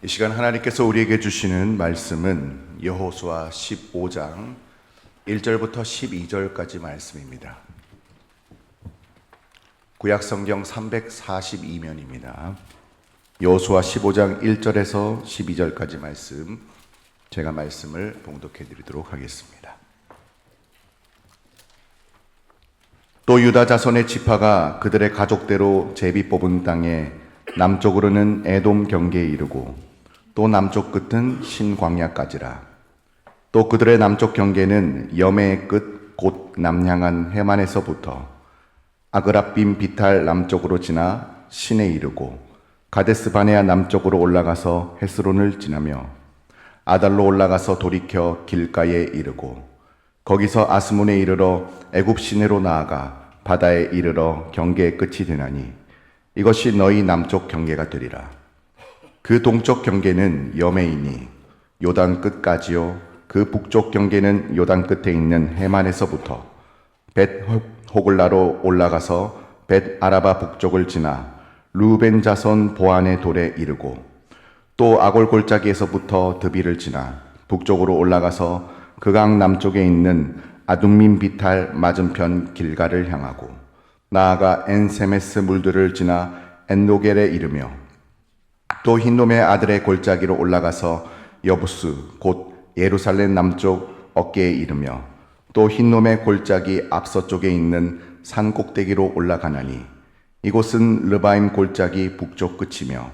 이 시간 하나님께서 우리에게 주시는 말씀은 여호수아 15장 1절부터 12절까지 말씀입니다. 구약성경 342면입니다. 여호수아 15장 1절에서 12절까지 말씀, 제가 말씀을 봉독해 드리도록 하겠습니다. 또 유다 자손의 지파가 그들의 가족대로 제비 뽑은 땅에 남쪽으로는 에돔 경계에 이르고 또 남쪽 끝은 신광야까지라. 또 그들의 남쪽 경계는 여매의 끝 곧 남향한 해만에서부터 아그랍빔 비탈 남쪽으로 지나 신에 이르고 가데스 바네아 남쪽으로 올라가서 헤스론을 지나며 아달로 올라가서 돌이켜 길가에 이르고 거기서 아스몬에 이르러 애굽 시내로 나아가 바다에 이르러 경계의 끝이 되나니 이것이 너희 남쪽 경계가 되리라. 그 동쪽 경계는 여매이니 요단 끝까지요 그 북쪽 경계는 요단 끝에 있는 해만에서부터 벳 호글라로 올라가서 벳 아라바 북쪽을 지나 루벤 자손 보안의 돌에 이르고 또 아골 골짜기에서부터 드비를 지나 북쪽으로 올라가서 그강 남쪽에 있는 아둠민 비탈 맞은편 길가를 향하고 나아가 엔세메스 물들을 지나 엔노겔에 이르며 또 흰놈의 아들의 골짜기로 올라가서 여부스 곧 예루살렘 남쪽 어깨에 이르며 또 흰놈의 골짜기 앞서쪽에 있는 산 꼭대기로 올라가나니 이곳은 르바임 골짜기 북쪽 끝이며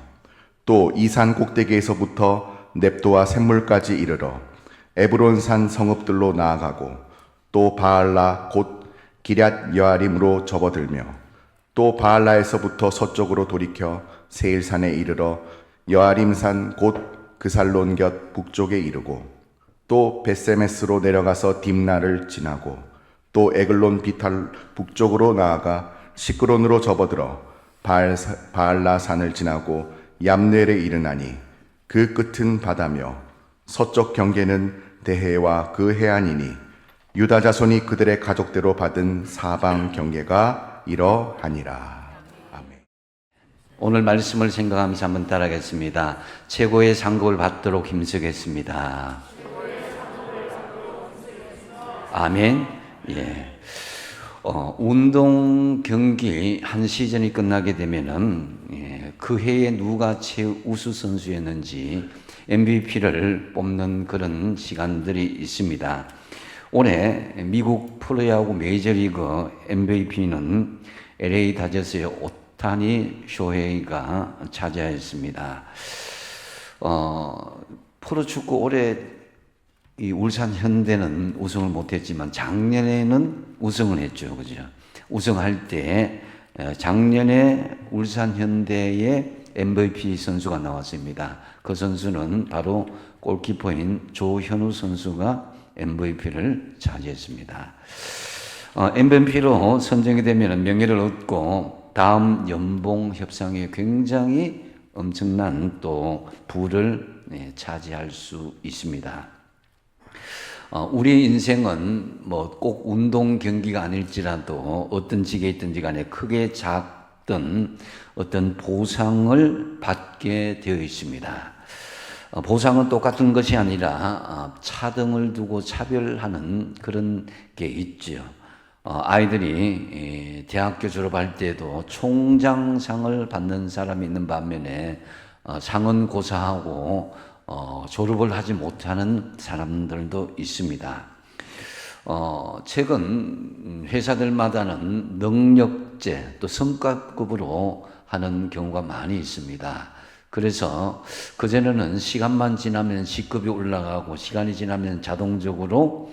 또 이 산 꼭대기에서부터 넵도와 샘물까지 이르러 에브론 산 성읍들로 나아가고 또 바알라 곧 기럇 여아림으로 접어들며 또 바알라에서부터 서쪽으로 돌이켜 세일산에 이르러 여아림산 곧 그살론 곁 북쪽에 이르고 또 벳세메스로 내려가서 딥나를 지나고 또 에글론 비탈 북쪽으로 나아가 시크론으로 접어들어 바알라 산을 지나고 얌넬에 이르나니 그 끝은 바다며 서쪽 경계는 대해와 그 해안이니 유다 자손이 그들의 가족대로 받은 사방 경계가 이러하니라. 아멘. 오늘 말씀을 생각하면서 한번 따라하겠습니다. 최고의 상급을 받도록 힘쓰겠습니다. 아멘. 예. 운동 경기 한 시즌이 끝나게 되면은 그 해에 누가 최우수 선수였는지 MVP를 뽑는 그런 시간들이 있습니다. 올해 미국 프로야구 메이저리그 MVP는 LA 다저스의 오타니 쇼헤이가 차지하였습니다. 프로축구 올해 이 울산 현대는 우승을 못했지만 작년에는 우승을 했죠, 그죠? 우승할 때 작년에 울산 현대의 MVP 선수가 나왔습니다. 그 선수는 바로 골키퍼인 조현우 선수가 MVP를 차지했습니다. MVP로 선정이 되면 명예를 얻고 다음 연봉 협상에 굉장히 엄청난 또 부를 차지할 수 있습니다. 우리 인생은 뭐 꼭 운동 경기가 아닐지라도 어떤 직에 있든지 간에 크게 작든 어떤 보상을 받게 되어 있습니다. 보상은 똑같은 것이 아니라 차등을 두고 차별하는 그런 게 있죠. 아이들이 대학교 졸업할 때도 총장상을 받는 사람이 있는 반면에 상은 고사하고 졸업을 하지 못하는 사람들도 있습니다. 최근 회사들마다는 능력제 또 성과급으로 하는 경우가 많이 있습니다. 그래서 그전에는 시간만 지나면 C급이 올라가고 시간이 지나면 자동적으로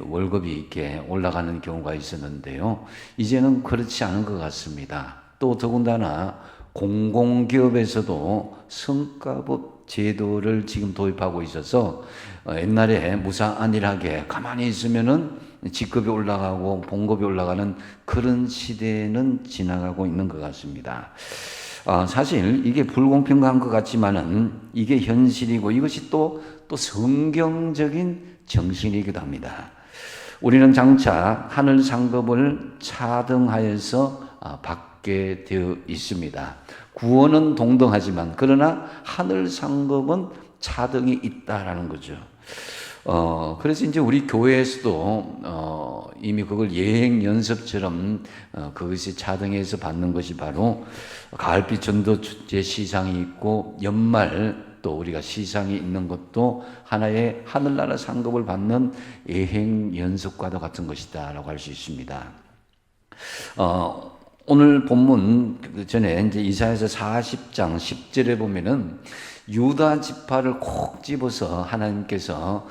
월급이 이렇게 올라가는 경우가 있었는데요. 이제는 그렇지 않은 것 같습니다. 또 더군다나 공공기업에서도 성과급 제도를 지금 도입하고 있어서 옛날에 무사안일하게 가만히 있으면은 직급이 올라가고 봉급이 올라가는 그런 시대는 지나가고 있는 것 같습니다. 사실 이게 불공평한 것 같지만은 이게 현실이고 이것이 또 성경적인 정신이기도 합니다. 우리는 장차 하늘 상급을 차등하여서 받게 되어 있습니다. 구원은 동등하지만 그러나 하늘 상급은 차등이 있다라는 거죠. 그래서 이제 우리 교회에서도 이미 그걸 예행 연습처럼 그것이 차등해서 받는 것이 바로 가을빛 전도 축제 시상이 있고 연말 또 우리가 시상이 있는 것도 하나의 하늘나라 상급을 받는 예행 연습과도 같은 것이다라고 할 수 있습니다. 오늘 본문 전에 이제 이사야서 40장 10절에 보면은 유다 지파를 콕 집어서 하나님께서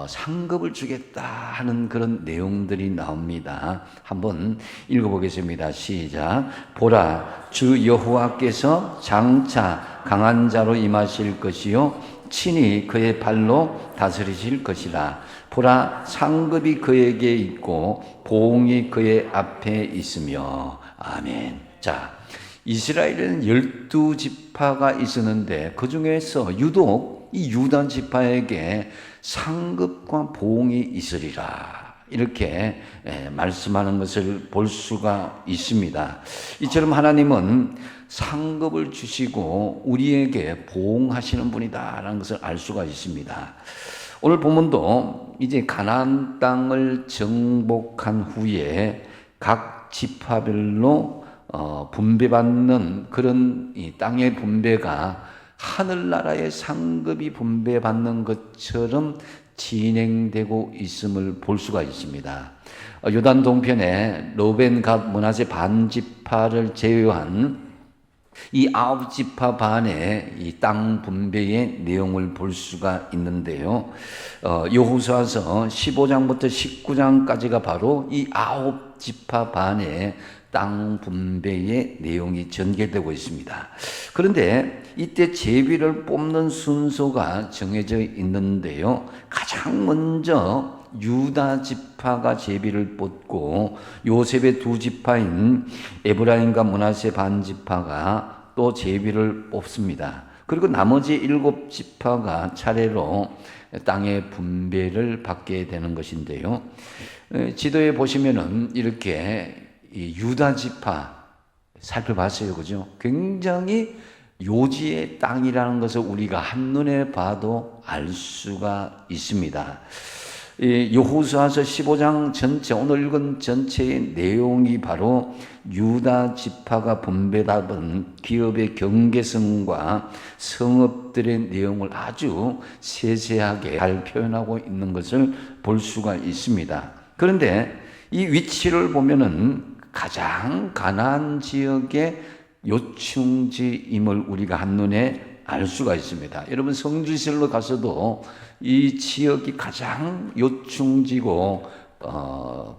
상급을 주겠다 하는 그런 내용들이 나옵니다. 한번 읽어보겠습니다. 시작. 보라, 주 여호와께서 장차 강한 자로 임하실 것이요 친히 그의 발로 다스리실 것이라. 보라, 상급이 그에게 있고 보응이 그의 앞에 있으며. 아멘. 자, 이스라엘에는 12지파가 있었는데 그 중에서 유독 이 유다 지파에게 상급과 보응이 있으리라 이렇게 말씀하는 것을 볼 수가 있습니다. 이처럼 하나님은 상급을 주시고 우리에게 보응하시는 분이다라는 것을 알 수가 있습니다. 오늘 본문도 이제 가나안 땅을 정복한 후에 각 지파별로 분배받는 그런 이 땅의 분배가 하늘나라의 상급이 분배받는 것처럼 진행되고 있음을 볼 수가 있습니다. 요단 동편에 로벤, 갓, 므낫세 반지파를 제외한 이 9지파 반의 이 땅 분배의 내용을 볼 수가 있는데요. 여호수아서 15장부터 19장까지가 바로 이 9지파 반의 땅 분배의 내용이 전개되고 있습니다. 그런데 이때 제비를 뽑는 순서가 정해져 있는데요. 가장 먼저 유다 지파가 제비를 뽑고 요셉의 두 지파인 에브라임과 므낫세 반지파가 또 제비를 뽑습니다. 그리고 나머지 7지파가 차례로 땅의 분배를 받게 되는 것인데요. 지도에 보시면은 이렇게 이 유다 지파 살펴봤어요. 그죠? 굉장히 요지의 땅이라는 것을 우리가 한눈에 봐도 알 수가 있습니다. 여호수아서 15장 전체, 오늘 읽은 전체의 내용이 바로 유다 지파가 분배받은 기업의 경계성과 성읍들의 내용을 아주 세세하게 잘 표현하고 있는 것을 볼 수가 있습니다. 그런데 이 위치를 보면은 가장 가나안 지역의 요충지임을 우리가 한눈에 알 수가 있습니다. 여러분 성지시로 가서도 이 지역이 가장 요충지고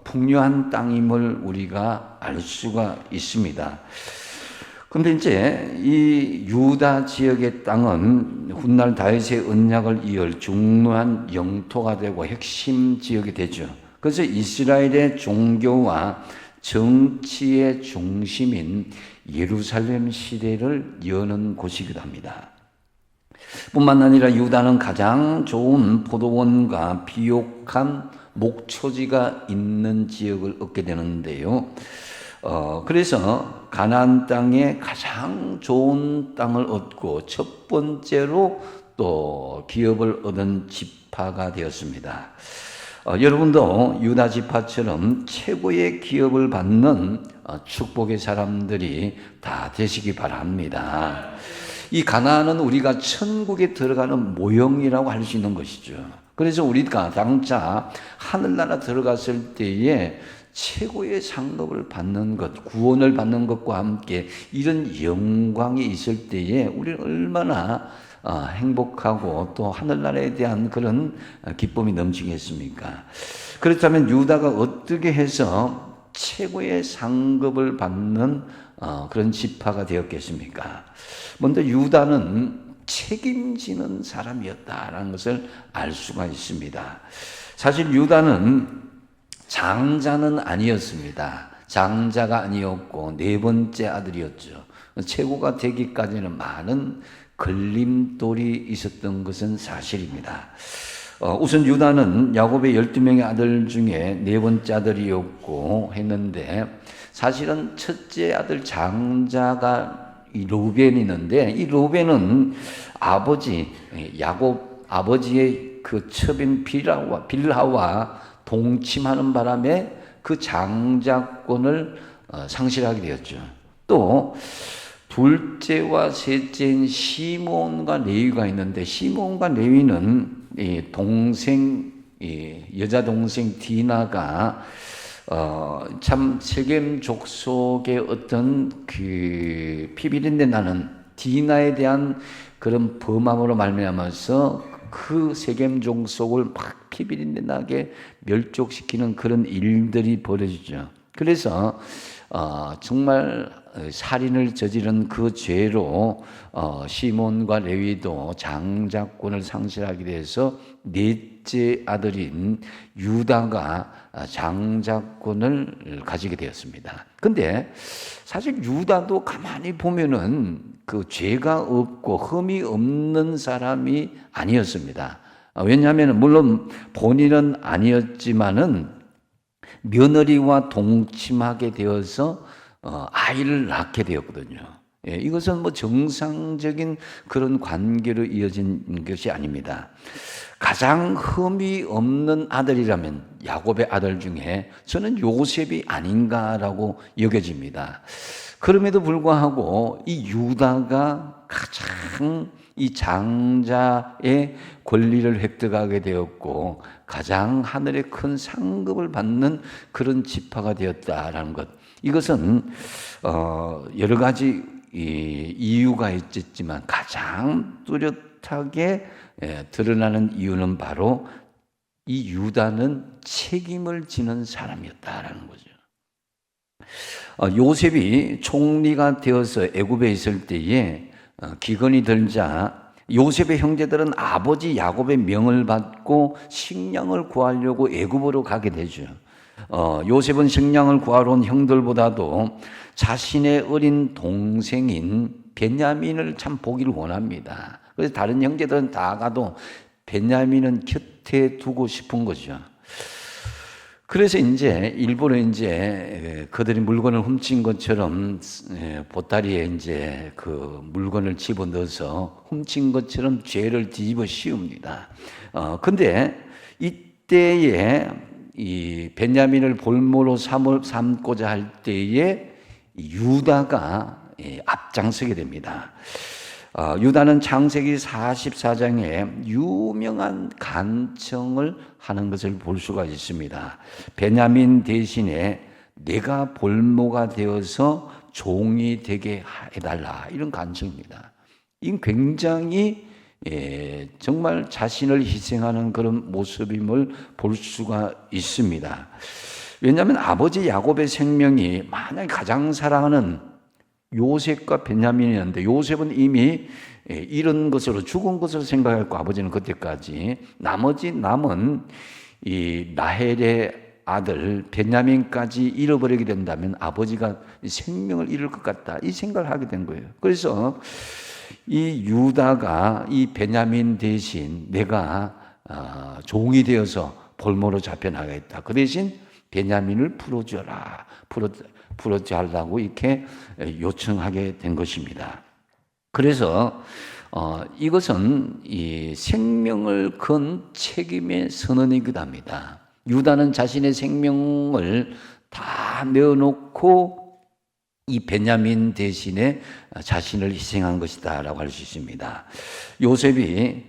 풍요한 땅임을 우리가 알 수가 있습니다. 그런데 이제 이 유다 지역의 땅은 훗날 다윗의 언약을 이을 중요한 영토가 되고 핵심 지역이 되죠. 그래서 이스라엘의 종교와 정치의 중심인 예루살렘 시대를 여는 곳이기도 합니다. 뿐만 아니라 유다는 가장 좋은 포도원과 비옥한 목초지가 있는 지역을 얻게 되는데요. 그래서 가나안 땅에 가장 좋은 땅을 얻고 첫 번째로 또 기업을 얻은 지파가 되었습니다. 여러분도 유다 지파처럼 최고의 기업을 받는 축복의 사람들이 다 되시기 바랍니다. 이 가나안은 우리가 천국에 들어가는 모형이라고 할 수 있는 것이죠. 그래서 우리가 장차 하늘나라 들어갔을 때에 최고의 상급을 받는 것, 구원을 받는 것과 함께 이런 영광이 있을 때에 우리는 얼마나 행복하고 또 하늘나라에 대한 그런 기쁨이 넘치겠습니까? 그렇다면 유다가 어떻게 해서 최고의 상급을 받는 그런 지파가 되었겠습니까? 먼저 유다는 책임지는 사람이었다라는 것을 알 수가 있습니다. 사실 유다는 장자는 아니었습니다. 장자가 아니었고 네 번째 아들이었죠. 최고가 되기까지는 많은 걸림돌이 있었던 것은 사실입니다. 우선 유다는 야곱의 12명의 아들 중에 네 번째 아들이었고 했는데, 사실은 첫째 아들 장자가 이 르우벤이는데, 이 르우벤은 아버지 야곱 아버지의 그 첩인 빌하와 동침하는 바람에 그 장자권을 상실하게 되었죠. 또 둘째와 셋째인 시몬과 레위가 있는데, 시몬과 레위는 여자 동생 디나가 참 세겜 족속의 어떤 그 피비린내 나는 디나에 대한 그런 범함으로 말미암아서 그 세겜 족속을 막 피비린내 나게 멸족시키는 그런 일들이 벌어지죠. 그래서 정말 살인을 저지른 그 죄로 시몬과 레위도 장자권을 상실하게 돼서 넷째 아들인 유다가 장자권을 가지게 되었습니다. 근데 사실 유다도 가만히 보면은 그 죄가 없고 흠이 없는 사람이 아니었습니다. 왜냐하면 물론 본인은 아니었지만은 며느리와 동침하게 되어서 아이를 낳게 되었거든요. 이것은 뭐 정상적인 그런 관계로 이어진 것이 아닙니다. 가장 흠이 없는 아들이라면 야곱의 아들 중에 저는 요셉이 아닌가라고 여겨집니다. 그럼에도 불구하고 이 유다가 가장 이 장자의 권리를 획득하게 되었고 가장 하늘의 큰 상급을 받는 그런 지파가 되었다라는 것. 이것은 여러 가지 이유가 있겠지만 가장 뚜렷하게 드러나는 이유는 바로 이 유다는 책임을 지는 사람이었다라는 거죠. 요셉이 총리가 되어서 애굽에 있을 때에 기근이 들자 요셉의 형제들은 아버지 야곱의 명을 받고 식량을 구하려고 애굽으로 가게 되죠. 요셉은 식량을 구하러 온 형들보다도 자신의 어린 동생인 베냐민을 참 보기를 원합니다. 그래서 다른 형제들은 다 가도 베냐민은 곁에 두고 싶은 거죠. 그래서 이제 일부러 이제 그들이 물건을 훔친 것처럼 보따리에 이제 그 물건을 집어넣어서 훔친 것처럼 죄를 뒤집어 씌웁니다. 근데 이때에 이 베냐민을 볼모로 삼고자 할 때에 유다가 앞장서게 됩니다. 유다는 창세기 44장에 유명한 간청을 하는 것을 볼 수가 있습니다. 베냐민 대신에 내가 볼모가 되어서 종이 되게 해달라, 이런 간청입니다. 이건 굉장히 정말 자신을 희생하는 그런 모습임을 볼 수가 있습니다. 왜냐하면 아버지 야곱의 생명이 만약에 가장 사랑하는 요셉과 베냐민이었는데, 요셉은 이미 잃은 것으로 죽은 것으로 생각했고 아버지는 그때까지 나머지 남은 이 라헬의 아들 베냐민까지 잃어버리게 된다면 아버지가 생명을 잃을 것 같다, 이 생각을 하게 된 거예요. 그래서 이 유다가 이 베냐민 대신 내가 종이 되어서 볼모로 잡혀나가겠다, 그 대신 베냐민을 풀어주라고 이렇게 요청하게 된 것입니다. 그래서 이것은 이 생명을 건 책임의 선언이기도 합니다. 유다는 자신의 생명을 다 내어놓고 이 베냐민 대신에 자신을 희생한 것이다라고 할 수 있습니다. 요셉이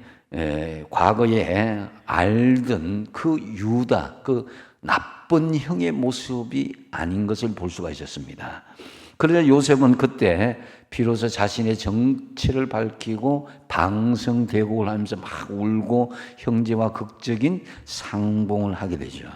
과거에 알던 그 유다, 그 나쁜 형의 모습이 아닌 것을 볼 수가 있었습니다. 그러자 요셉은 그때 비로소 자신의 정체를 밝히고 방성대곡을 하면서 막 울고 형제와 극적인 상봉을 하게 되죠.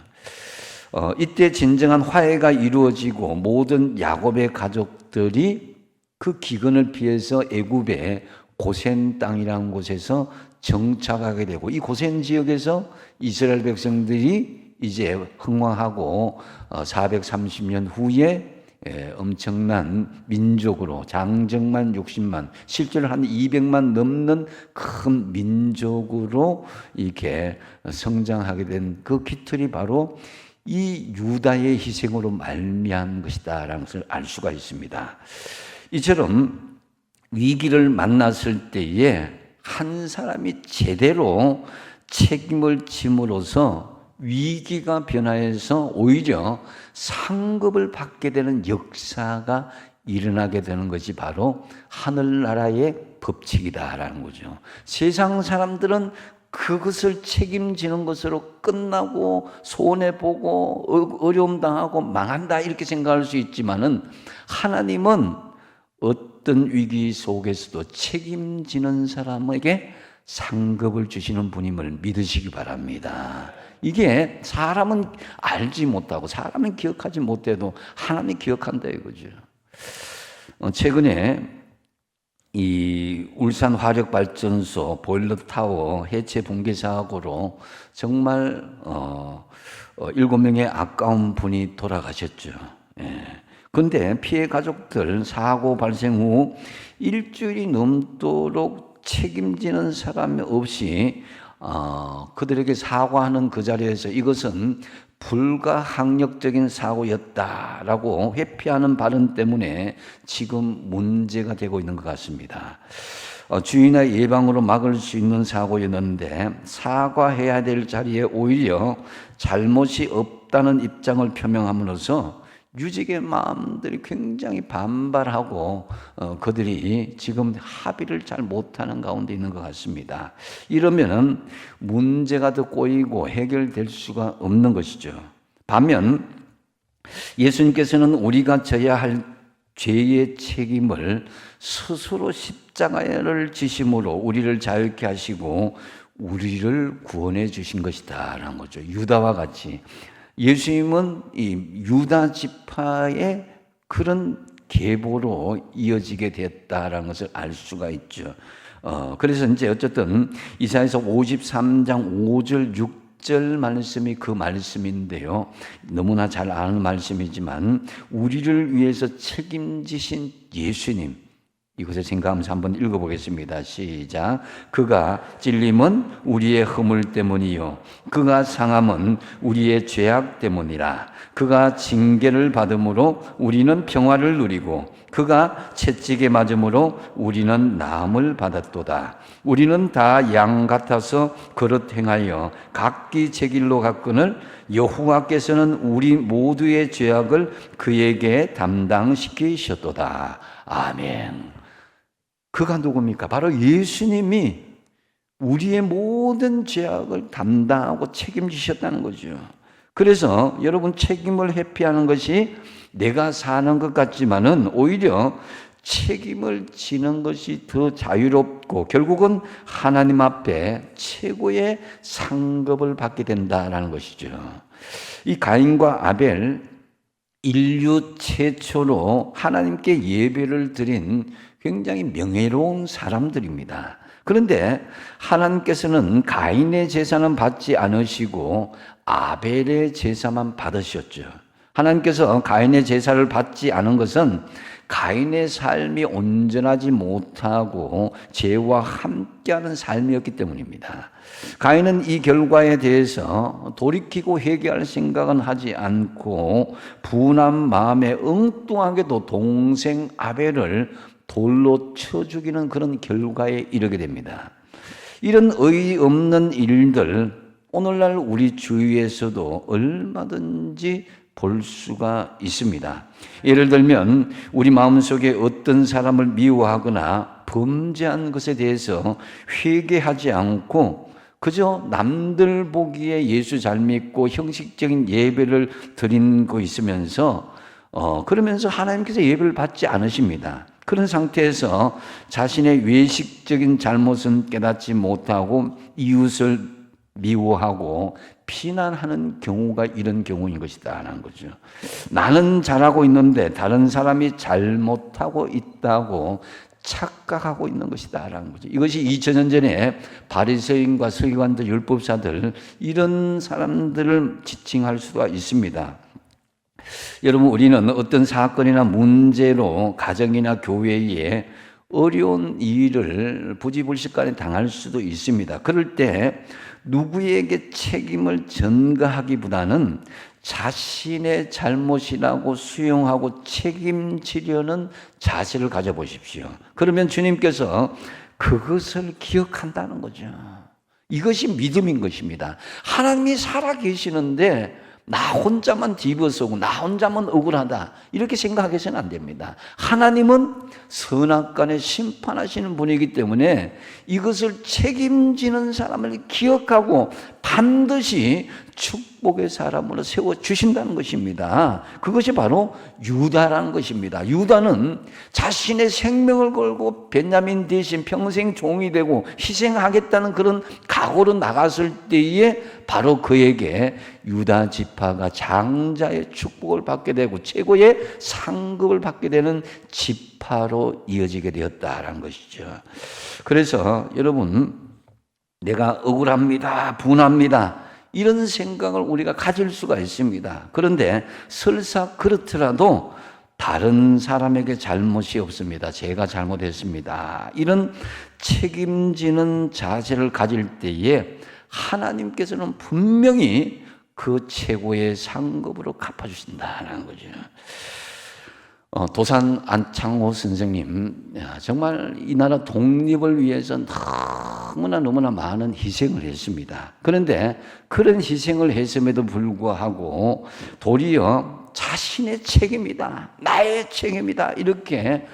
이때 진정한 화해가 이루어지고 모든 야곱의 가족들이 그 기근을 피해서 애굽의 고센 땅이라는 곳에서 정착하게 되고, 이 고센 지역에서 이스라엘 백성들이 이제 흥왕하고 430년 후에 엄청난 민족으로 장정만 60만, 실제로 한 200만 넘는 큰 민족으로 이렇게 성장하게 된 그 깃털이 바로 이 유다의 희생으로 말미암은 것이다라는 것을 알 수가 있습니다. 이처럼 위기를 만났을 때에 한 사람이 제대로 책임을 짐으로써 위기가 변화해서 오히려 상급을 받게 되는 역사가 일어나게 되는 것이 바로 하늘나라의 법칙이다라는 거죠. 세상 사람들은 그것을 책임지는 것으로 끝나고 손해보고 어려움 당하고 망한다 이렇게 생각할 수 있지만은 하나님은 어떤 위기 속에서도 책임지는 사람에게 상급을 주시는 분임을 믿으시기 바랍니다. 이게 사람은 알지 못하고 사람은 기억하지 못해도 하나님이 기억한다 이거죠. 최근에 이 울산 화력발전소 보일러타워 해체 붕괴 사고로 정말 7명의 아까운 분이 돌아가셨죠. 그런데 피해 가족들 사고 발생 후 일주일이 넘도록 책임지는 사람이 없이 그들에게 사과하는 그 자리에서 이것은 불가항력적인 사고였다라고 회피하는 발언 때문에 지금 문제가 되고 있는 것 같습니다. 주의나 예방으로 막을 수 있는 사고였는데 사과해야 될 자리에 오히려 잘못이 없다는 입장을 표명함으로써 유족의 마음들이 굉장히 반발하고 그들이 지금 합의를 잘 못하는 가운데 있는 것 같습니다. 이러면은 문제가 더 꼬이고 해결될 수가 없는 것이죠. 반면 예수님께서는 우리가 져야 할 죄의 책임을 스스로 십자가를 지심으로 우리를 자유케 하시고 우리를 구원해 주신 것이다라는 거죠. 유다와 같이 예수님은 이 유다 지파의 그런 계보로 이어지게 됐다라는 것을 알 수가 있죠. 그래서 이제 어쨌든 이사야서 53장 5절 6절 말씀이 그 말씀인데요. 너무나 잘 아는 말씀이지만 우리를 위해서 책임지신 예수님, 이것을 생각하면서 한번 읽어보겠습니다. 시작. 그가 찔림은 우리의 허물 때문이요 그가 상함은 우리의 죄악 때문이라. 그가 징계를 받음으로 우리는 평화를 누리고 그가 채찍에 맞음으로 우리는 나음을 받았도다. 우리는 다 양 같아서 그릇 행하여 각기 제 길로 갔거늘 여호와께서는 우리 모두의 죄악을 그에게 담당시키셨도다. 아멘. 그가 누굽니까? 바로 예수님이 우리의 모든 죄악을 담당하고 책임지셨다는 거죠. 그래서 여러분 책임을 회피하는 것이 내가 사는 것 같지만은 오히려 책임을 지는 것이 더 자유롭고 결국은 하나님 앞에 최고의 상급을 받게 된다라는 것이죠. 이 가인과 아벨 인류 최초로 하나님께 예배를 드린 굉장히 명예로운 사람들입니다. 그런데 하나님께서는 가인의 제사는 받지 않으시고 아벨의 제사만 받으셨죠. 하나님께서 가인의 제사를 받지 않은 것은 가인의 삶이 온전하지 못하고 죄와 함께하는 삶이었기 때문입니다. 가인은 이 결과에 대해서 돌이키고 회개할 생각은 하지 않고 분한 마음에 엉뚱하게도 동생 아벨을 돌로 쳐 죽이는 그런 결과에 이르게 됩니다. 이런 어이없는 일들 오늘날 우리 주위에서도 얼마든지 볼 수가 있습니다. 예를 들면 우리 마음속에 어떤 사람을 미워하거나 범죄한 것에 대해서 회개하지 않고 그저 남들 보기에 예수 잘 믿고 형식적인 예배를 드리고 있으면서 그러면서 하나님께서 예배를 받지 않으십니다. 그런 상태에서 자신의 외식적인 잘못은 깨닫지 못하고 이웃을 미워하고 비난하는 경우가 이런 경우인 것이다라는 거죠. 나는 잘하고 있는데 다른 사람이 잘못하고 있다고 착각하고 있는 것이다라는 거죠. 이것이 2000년 전에 바리새인과 서기관들, 율법사들 이런 사람들을 지칭할 수가 있습니다. 여러분, 우리는 어떤 사건이나 문제로 가정이나 교회에 어려운 일을 부지불식간에 당할 수도 있습니다. 그럴 때 누구에게 책임을 전가하기보다는 자신의 잘못이라고 수용하고 책임지려는 자세를 가져보십시오. 그러면 주님께서 그것을 기억한다는 거죠. 이것이 믿음인 것입니다. 하나님이 살아계시는데 나 혼자만 뒤집어서고 나 혼자만 억울하다 이렇게 생각해서는 안 됩니다. 하나님은 선악간에 심판하시는 분이기 때문에 이것을 책임지는 사람을 기억하고 반드시 축복의 사람으로 세워주신다는 것입니다. 그것이 바로 유다라는 것입니다. 유다는 자신의 생명을 걸고 베냐민 대신 평생 종이 되고 희생하겠다는 그런 각오로 나갔을 때에 바로 그에게 유다 지파가 장자의 축복을 받게 되고 최고의 상급을 받게 되는 지파로 이어지게 되었다라는 것이죠. 그래서 여러분, 내가 억울합니다, 분합니다, 이런 생각을 우리가 가질 수가 있습니다. 그런데 설사 그렇더라도 다른 사람에게 잘못이 없습니다. 제가 잘못했습니다. 이런 책임지는 자세를 가질 때에 하나님께서는 분명히 그 최고의 상급으로 갚아주신다는 거죠. 도산 안창호 선생님, 정말 이 나라 독립을 위해서 너무나 많은 희생을 했습니다. 그런데 그런 희생을 했음에도 불구하고 도리어 자신의 책임이다, 나의 책임이다, 이렇게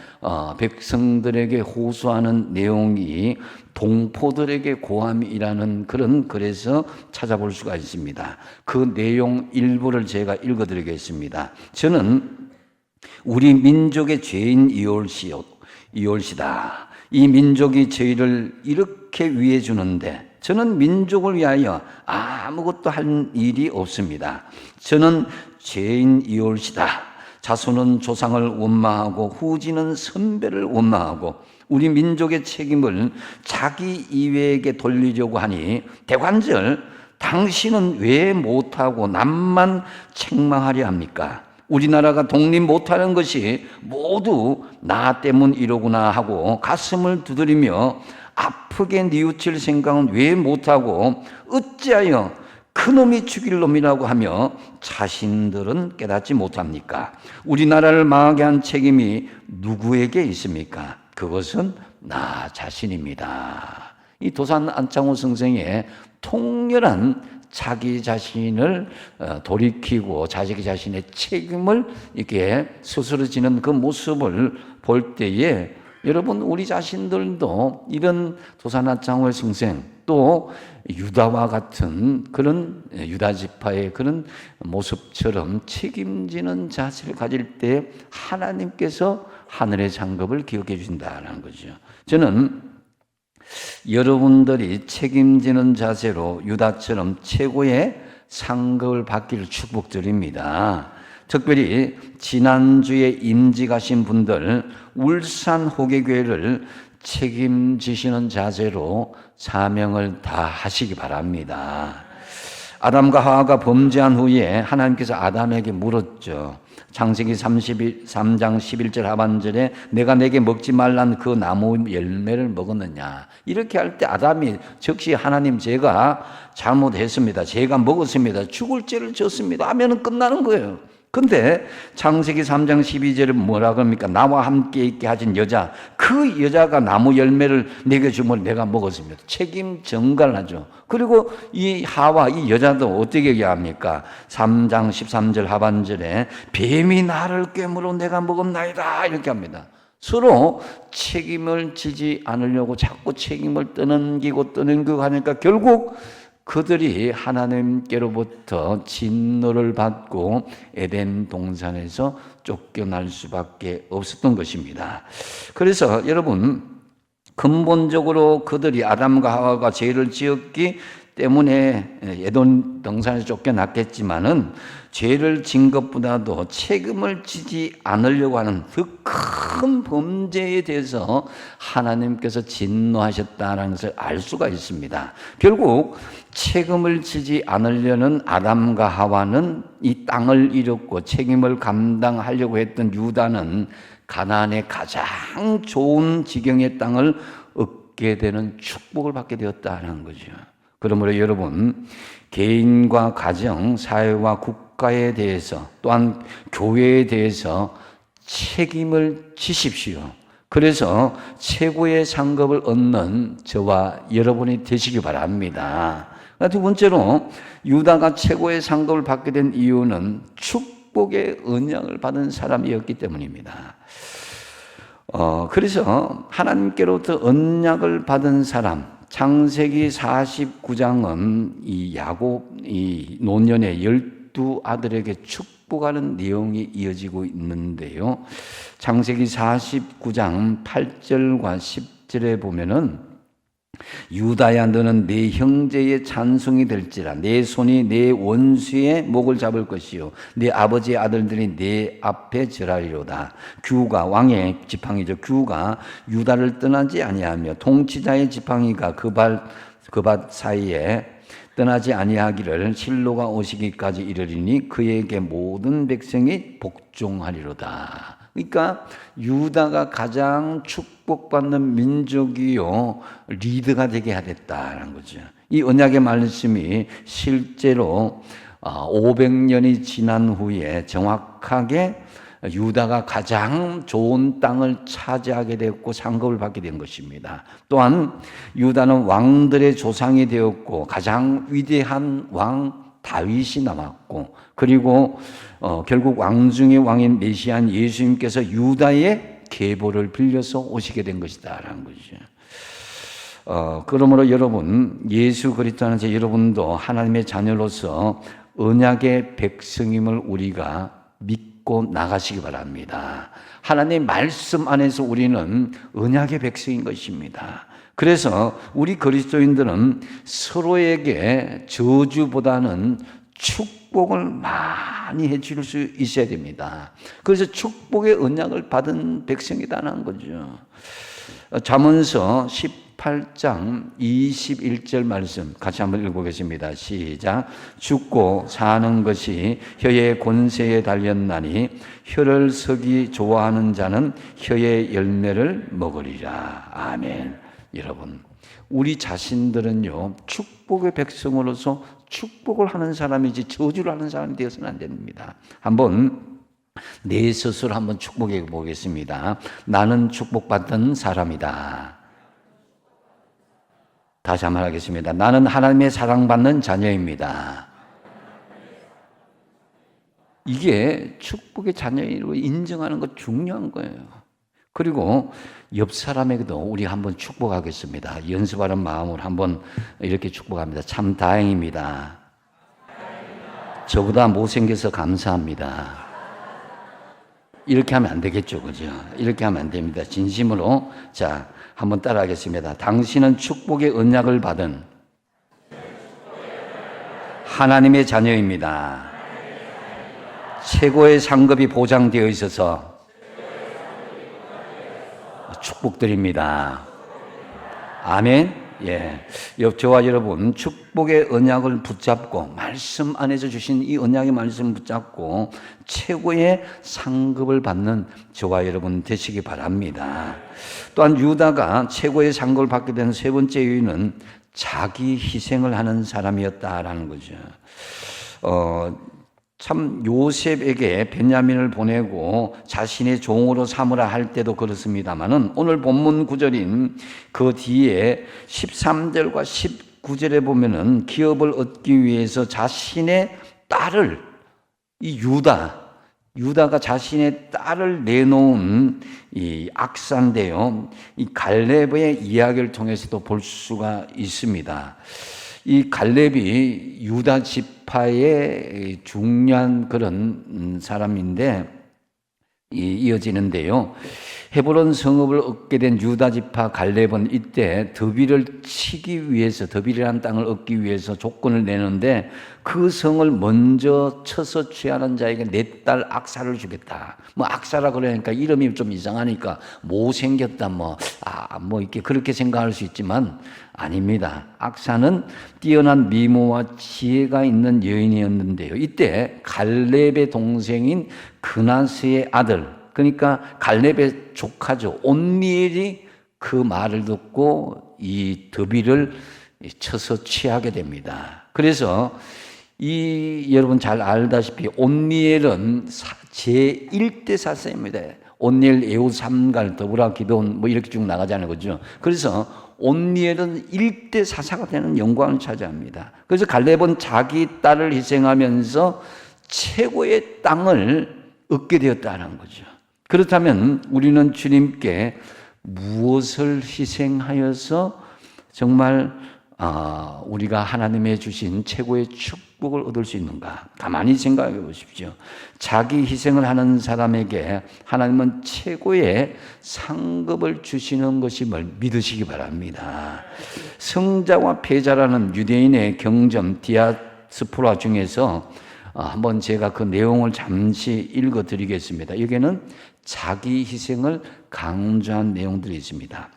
백성들에게 호소하는 내용이 동포들에게 고함이라는 그런 글에서 찾아볼 수가 있습니다. 그 내용 일부를 제가 읽어드리겠습니다. 저는 우리 민족의 죄인 이올시다. 이 민족이 저희를 이렇게 위해 주는데 저는 민족을 위하여 아무것도 한 일이 없습니다. 저는 죄인 이올시다. 자손은 조상을 원망하고 후지는 선배를 원망하고 우리 민족의 책임을 자기 이외에게 돌리려고 하니 대관절 당신은 왜 못하고 남만 책망하려 합니까? 우리나라가 독립 못하는 것이 모두 나 때문이로구나 하고 가슴을 두드리며 아프게 뉘우칠 생각은 왜 못하고 어찌하여 그놈이 죽일 놈이라고 하며 자신들은 깨닫지 못합니까? 우리나라를 망하게 한 책임이 누구에게 있습니까? 그것은 나 자신입니다. 이 도산 안창호 선생의 통렬한 자기 자신을 돌이키고 자기 자신의 책임을 이렇게 스스로 지는 그 모습을 볼 때에 여러분, 우리 자신들도 이런 도산 안창호의 선생 또 유다와 같은 그런 유다 지파의 그런 모습처럼 책임지는 자세를 가질 때 하나님께서 하늘의 상급을 기억해 주신다는 거죠. 저는 여러분들이 책임지는 자세로 유다처럼 최고의 상급을 받기를 축복드립니다. 특별히 지난주에 임지 가신 분들 울산 호계교회를 책임지시는 자세로 사명을 다하시기 바랍니다. 아담과 하와가 범죄한 후에 하나님께서 아담에게 물었죠. 창세기 3장 11절 하반절에 내가 내게 먹지 말란 그 나무 열매를 먹었느냐. 이렇게 할 때 아담이 즉시 하나님 제가 잘못했습니다. 제가 먹었습니다. 죽을 죄를 졌습니다 하면 끝나는 거예요. 근데 창세기 3장 12절에 뭐라 그럽니까? 나와 함께 있게 하신 여자, 그 여자가 나무 열매를 내게 주면 내가 먹었습니다. 책임 전가를 하죠. 그리고 이 하와, 이 여자도 어떻게 얘기합니까? 3장 13절 하반절에 뱀이 나를 꿰물어 내가 먹었나이다 이렇게 합니다. 서로 책임을 지지 않으려고 자꾸 책임을 떠넘기고 하니까 결국 그들이 하나님께로부터 진노를 받고 에덴 동산에서 쫓겨날 수밖에 없었던 것입니다. 그래서 여러분, 근본적으로 그들이 아담과 하와가 죄를 지었기 때문에 에돔 동산에서 쫓겨났겠지만은 죄를 진 것보다도 책임을 지지 않으려고 하는 그 큰 범죄에 대해서 하나님께서 진노하셨다는 것을 알 수가 있습니다. 결국 책임을 지지 않으려는 아담과 하와는 이 땅을 잃었고 책임을 감당하려고 했던 유다는 가나안의 가장 좋은 지경의 땅을 얻게 되는 축복을 받게 되었다는 거죠. 그러므로 여러분, 개인과 가정, 사회와 국가에 대해서 또한 교회에 대해서 책임을 지십시오. 그래서 최고의 상급을 얻는 저와 여러분이 되시기 바랍니다. 두 번째로 유다가 최고의 상급을 받게 된 이유는 축복의 언약을 받은 사람이었기 때문입니다. 그래서 하나님께로부터 언약을 받은 사람, 창세기 49장은 이 야곱 이 노년의 12아들에게 축복하는 내용이 이어지고 있는데요. 창세기 49장 8절과 10절에 보면은 유다야 너는 내 형제의 찬송이 될지라 내 손이 내 원수의 목을 잡을 것이요 내 아버지의 아들들이 내 앞에 절하리로다. 규가 왕의 지팡이죠. 규가 유다를 떠나지 아니하며 통치자의 지팡이가 그 밭 사이에 떠나지 아니하기를 실로가 오시기까지 이르리니 그에게 모든 백성이 복종하리로다. 그러니까 유다가 가장 축복받는 민족이요 리드가 되게 하겠다는 거죠. 이 언약의 말씀이 실제로 500년이 지난 후에 정확하게 유다가 가장 좋은 땅을 차지하게 되었고 상급을 받게 된 것입니다. 또한 유다는 왕들의 조상이 되었고 가장 위대한 왕 다윗이 남았고 그리고 결국 왕 중의 왕인 메시아인 예수님께서 유다의 계보를 빌려서 오시게 된 것이다라는 거죠. 그러므로 여러분 예수 그리스도 안에서 여러분도 하나님의 자녀로서 언약의 백성임을 우리가 믿고 나가시기 바랍니다. 하나님의 말씀 안에서 우리는 언약의 백성인 것입니다. 그래서 우리 그리스도인들은 서로에게 저주보다는 축복을 많이 해줄 수 있어야 됩니다. 그래서 축복의 언약을 받은 백성이라는 거죠. 잠언서 18장 21절 말씀 같이 한번 읽어보겠습니다. 시작. 죽고 사는 것이 혀의 권세에 달렸나니 혀를 서기 좋아하는 자는 혀의 열매를 먹으리라. 아멘. 여러분, 우리 자신들은요 축복의 백성으로서 축복을 하는 사람이지 저주를 하는 사람이 되어서는 안 됩니다. 한번 내 스스로 한번 축복해 보겠습니다. 나는 축복받는 사람이다. 다시 한번 하겠습니다. 나는 하나님의 사랑받는 자녀입니다. 이게 축복의 자녀로 인정하는 것 중요한 거예요. 그리고 옆 사람에게도 우리 한번 축복하겠습니다. 연습하는 마음으로 한번 이렇게 축복합니다. 참 다행입니다. 저보다 못생겨서 감사합니다. 이렇게 하면 안 되겠죠, 그죠? 이렇게 하면 안 됩니다. 진심으로 자 한번 따라하겠습니다. 당신은 축복의 언약을 받은 하나님의 자녀입니다. 최고의 상급이 보장되어 있어서 축복드립니다. 아멘. 예. 저와 여러분 축복의 언약을 붙잡고 말씀 안에서 주신 이 언약의 말씀을 붙잡고 최고의 상급을 받는 저와 여러분 되시기 바랍니다. 또한 유다가 최고의 상급을 받게 된 세 번째 이유는 자기 희생을 하는 사람이었다라는 거죠. 참 요셉에게 베냐민을 보내고 자신의 종으로 삼으라 할 때도 그렇습니다만은 오늘 본문 구절인 그 뒤에 13절과 19절에 보면은 기업을 얻기 위해서 자신의 딸을 이 유다가 자신의 딸을 내놓은 이 악사인데요. 이 갈렙의 이야기를 통해서도 볼 수가 있습니다. 이 갈렙이 유다 지파의 중요한 그런 사람인데 이어지는데요. 헤브론 성읍을 얻게 된 유다 지파 갈렙은 이때 더비를 치기 위해서, 더비라는 땅을 얻기 위해서 조건을 내는데 그 성을 먼저 쳐서 취하는 자에게 내 딸 악사를 주겠다. 뭐 악사라 그러니까 이름이 좀 이상하니까 못생겼다 뭐 이렇게 그렇게 생각할 수 있지만 아닙니다. 악사는 뛰어난 미모와 지혜가 있는 여인이었는데요. 이때 갈렙의 동생인 그나스의 아들, 그러니까 갈렙의 조카죠. 온니엘이 그 말을 듣고 이 더비를 쳐서 취하게 됩니다. 그래서 여러분 잘 알다시피 온니엘은 제1대 사사입니다. 온니엘, 에후, 삼갈, 더브라, 기돈 뭐 이렇게 쭉 나가잖아요. 그죠? 그래서 온니엘은 1대 사사가 되는 영광을 차지합니다. 그래서 갈렙은 자기 딸을 희생하면서 최고의 땅을 얻게 되었다는 거죠. 그렇다면 우리는 주님께 무엇을 희생하여서 정말 우리가 하나님의 주신 최고의 축복을 얻을 수 있는가? 가만히 생각해 보십시오. 자기 희생을 하는 사람에게 하나님은 최고의 상급을 주시는 것임을 믿으시기 바랍니다. 성자와 패자라는 유대인의 경전 디아스포라 중에서 한번 제가 그 내용을 잠시 읽어 드리겠습니다. 여기에는 자기 희생을 강조한 내용들이 있습니다.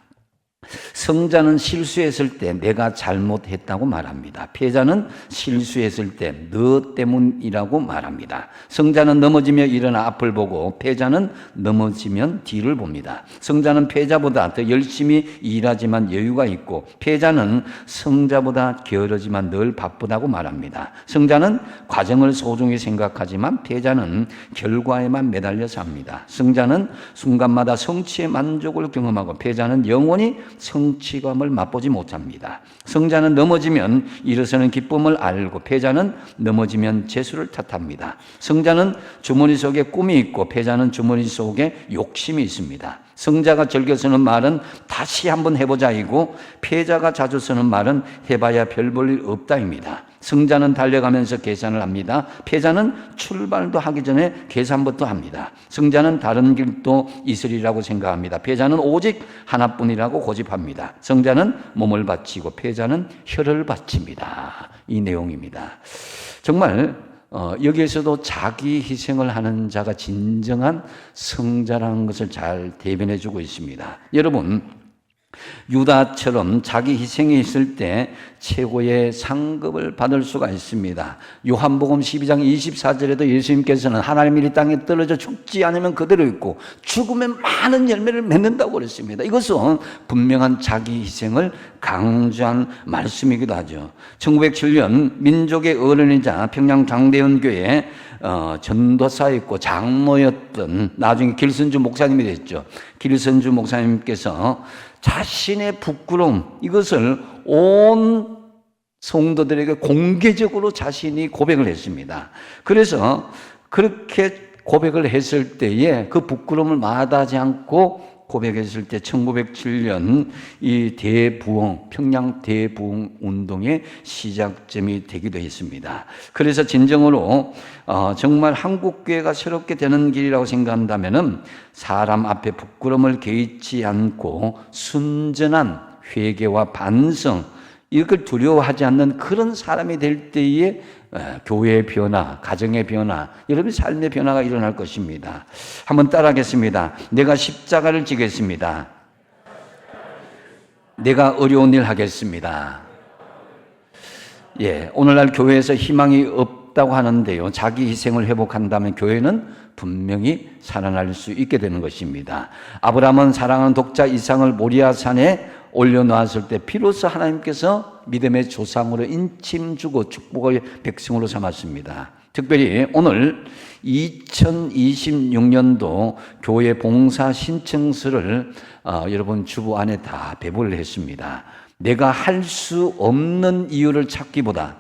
성자는 실수했을 때 내가 잘못했다고 말합니다. 패자는 실수했을 때 너 때문이라고 말합니다. 성자는 넘어지며 일어나 앞을 보고 패자는 넘어지면 뒤를 봅니다. 성자는 패자보다 더 열심히 일하지만 여유가 있고 패자는 성자보다 게으르지만 늘 바쁘다고 말합니다. 성자는 과정을 소중히 생각하지만 패자는 결과에만 매달려 삽니다. 성자는 순간마다 성취의 만족을 경험하고 패자는 영원히 성취감을 맛보지 못합니다. 성자는 넘어지면 일어서는 기쁨을 알고 패자는 넘어지면 재수를 탓합니다. 성자는 주머니 속에 꿈이 있고 패자는 주머니 속에 욕심이 있습니다. 성자가 즐겨 쓰는 말은 다시 한번 해보자이고 패자가 자주 쓰는 말은 해봐야 별 볼 일 없다입니다. 성자는 달려가면서 계산을 합니다. 패자는 출발도 하기 전에 계산부터 합니다. 성자는 다른 길도 있으리라고 생각합니다. 패자는 오직 하나뿐이라고 고집합니다. 성자는 몸을 바치고 패자는 혀를 바칩니다. 이 내용입니다. 정말 여기에서도 자기 희생을 하는 자가 진정한 성자라는 것을 잘 대변해주고 있습니다. 여러분, 유다처럼 자기 희생이 있을 때 최고의 상급을 받을 수가 있습니다. 요한복음 12장 24절에도 예수님께서는 하나님이 이 땅에 떨어져 죽지 않으면 그대로 있고 죽으면 많은 열매를 맺는다고 그랬습니다. 이것은 분명한 자기 희생을 강조한 말씀이기도 하죠. 1907년 민족의 어른이자 평양 장대연교회 전도사였고 장로였던 나중에 길선주 목사님이 됐죠. 길선주 목사님께서 자신의 부끄러움, 이것을 온 성도들에게 공개적으로 자신이 고백을 했습니다. 그래서 그렇게 고백을 했을 때에 그 부끄러움을 마다하지 않고 고백했을 때 1907년 이 대부흥, 평양 대부흥 운동의 시작점이 되기도 했습니다. 그래서 진정으로 정말 한국교회가 새롭게 되는 길이라고 생각한다면은 사람 앞에 부끄러움을 개의치 않고 순전한 회개와 반성, 이걸 두려워하지 않는 그런 사람이 될 때에 교회의 변화, 가정의 변화, 여러분의 삶의 변화가 일어날 것입니다. 한번 따라하겠습니다. 내가 십자가를 지겠습니다. 내가 어려운 일 하겠습니다. 오늘날 교회에서 희망이 없다고 하는데요. 자기 희생을 회복한다면 교회는 분명히 살아날 수 있게 되는 것입니다. 아브라함은 사랑하는 독자 이삭을 모리아산에 올려놓았을 때 비로소 하나님께서 믿음의 조상으로 인침 주고 축복의 백성으로 삼았습니다. 특별히 오늘 2026년도 교회 봉사 신청서를 여러분 주보 안에 다 배부를 했습니다. 내가 할 수 없는 이유를 찾기보다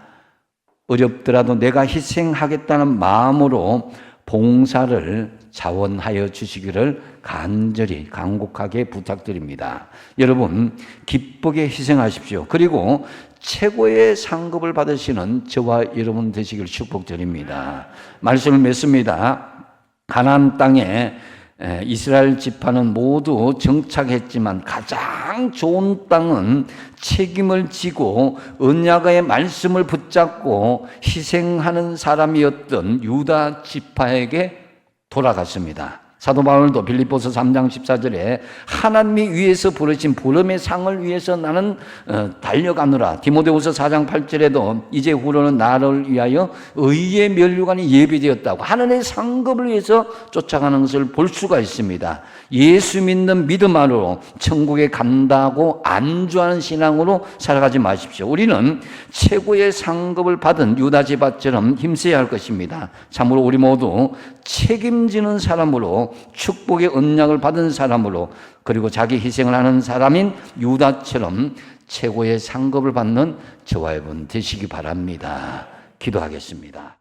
어렵더라도 내가 희생하겠다는 마음으로 봉사를 자원하여 주시기를 간절히 간곡하게 부탁드립니다. 여러분 기쁘게 희생하십시오. 그리고 최고의 상급을 받으시는 저와 여러분 되시길 축복드립니다. 말씀을 맺습니다. 가나안 땅에 이스라엘 지파는 모두 정착했지만 가장 좋은 땅은 책임을 지고 언약의 말씀을 붙잡고 희생하는 사람이었던 유다 지파에게 돌아갔습니다. 사도 바울도 빌립보서 3장 14절에 하나님이 위에서 부르신 부름의 상을 위해서 나는 달려가노라. 디모데후서 4장 8절에도 이제 후로는 나를 위하여 의의 면류관이 예비되었다고 하늘의 상급을 위해서 쫓아가는 것을 볼 수가 있습니다. 예수 믿는 믿음 안으로 천국에 간다고 안주하는 신앙으로 살아가지 마십시오. 우리는 최고의 상급을 받은 유다 지파처럼 힘써야 할 것입니다. 참으로 우리 모두 책임지는 사람으로 축복의 언약을 받은 사람으로 그리고 자기 희생을 하는 사람인 유다처럼 최고의 상급을 받는 저와 여러분 되시기 바랍니다. 기도하겠습니다.